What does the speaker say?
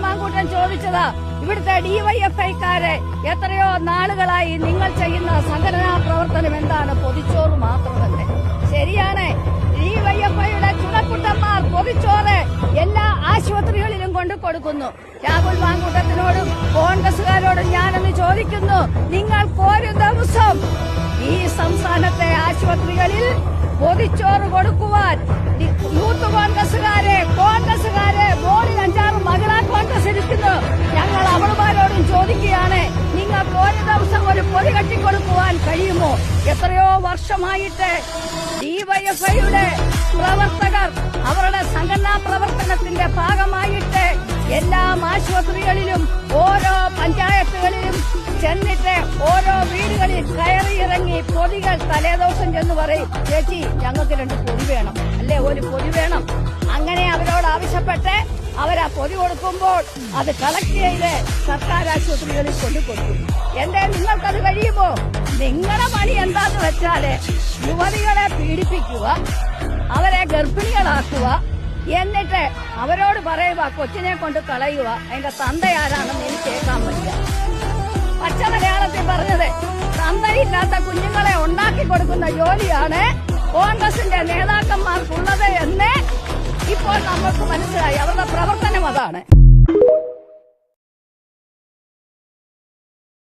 മാങ്കൂട്ടൻ ചോദിച്ചത് ഇവിടുത്തെ ഡിവൈഎഫ്ഐക്കാരെ എത്രയോ നാളുകളായി നിങ്ങൾ ചെയ്യുന്ന സംഘടനാ പ്രവർത്തനം എന്താണ്? പൊതിച്ചോറ് മാത്രമല്ലേ? ശരിയാണ്. ഡിവൈഎഫ്ഐയുടെ ചുണക്കുട്ടന്മാർ പൊതിച്ചോറ് എല്ലാ ആശുപത്രികളിലും കൊണ്ടു കൊടുക്കുന്നു. രാഹുൽ മാങ്കൂട്ടത്തിനോടും കോൺഗ്രസുകാരോടും ഞാനൊന്ന് ചോദിക്കുന്നു, നിങ്ങൾക്ക് ഒരു ദിവസം ഈ സംസ്ഥാനത്തെ ആശുപത്രികളിൽ പൊതിച്ചോറ് കൊടുക്കുവാൻ യൂത്ത് കോൺഗ്രസുകാരെ ബോർഡിൽ 5-6 മഹിളാ കോൺഗ്രസ് ഇരിക്കുന്നു. ഞങ്ങൾ അവളുമാരോടും ചോദിക്കുകയാണ്, നിങ്ങൾക്ക് ഒരു ദിവസം ഒരു പൊതി കെട്ടിക്കൊടുക്കുവാൻ കഴിയുമോ? എത്രയോ വർഷമായിട്ട് ഡിവൈഎഫ്ഐയുടെ പ്രവർത്തകർ അവരുടെ സംഘടനാ പ്രവർത്തനത്തിന്റെ ഭാഗമായിട്ട് എല്ലാ ആശുപത്രികളിലും ഓരോ പഞ്ചായത്തുകളിലും ചെന്നിട്ട് ഓരോ വീടുകളിൽ കയറിയിറങ്ങി പൊതികൾ തലേദിവസം ചെന്ന് പറയും, ചേച്ചി ഞങ്ങൾക്ക് 2 പൊതി വേണം, അല്ലെ ഒരു പൊതി വേണം. അങ്ങനെ അവരോട് ആവശ്യപ്പെട്ട് അവരാ പൊതി കൊടുക്കുമ്പോൾ അത് കളക്ട് ചെയ്ത് സർക്കാർ ആശുപത്രികളിൽ കൊണ്ടുകൊടുക്കും. എന്തേ നിങ്ങൾക്കത് കഴിയുമോ? നിങ്ങളുടെ പണി എന്താന്ന് വെച്ചാല് യുവതികളെ പീഡിപ്പിക്കുക, അവരെ ഗർഭിണികളാക്കുക, എന്നിട്ട് അവരോട് പറയുക കൊച്ചിനെ കൊണ്ട് കളയുക. അതിന്റെ തന്തയാരാണെന്ന് എനിക്ക് കേൾക്കാൻ പറ്റില്ല. പച്ച മലയാളത്തിൽ പറഞ്ഞത് തന്തയില്ലാത്ത കുഞ്ഞുങ്ങളെ ഉണ്ടാക്കി കൊടുക്കുന്ന ജോലിയാണ് കോൺഗ്രസിന്റെ നേതാക്കന്മാർക്കുള്ളത് എന്ന് ഇപ്പോൾ നമുക്ക് മനസ്സിലായി. അവരുടെ പ്രവർത്തനം അതാണ്.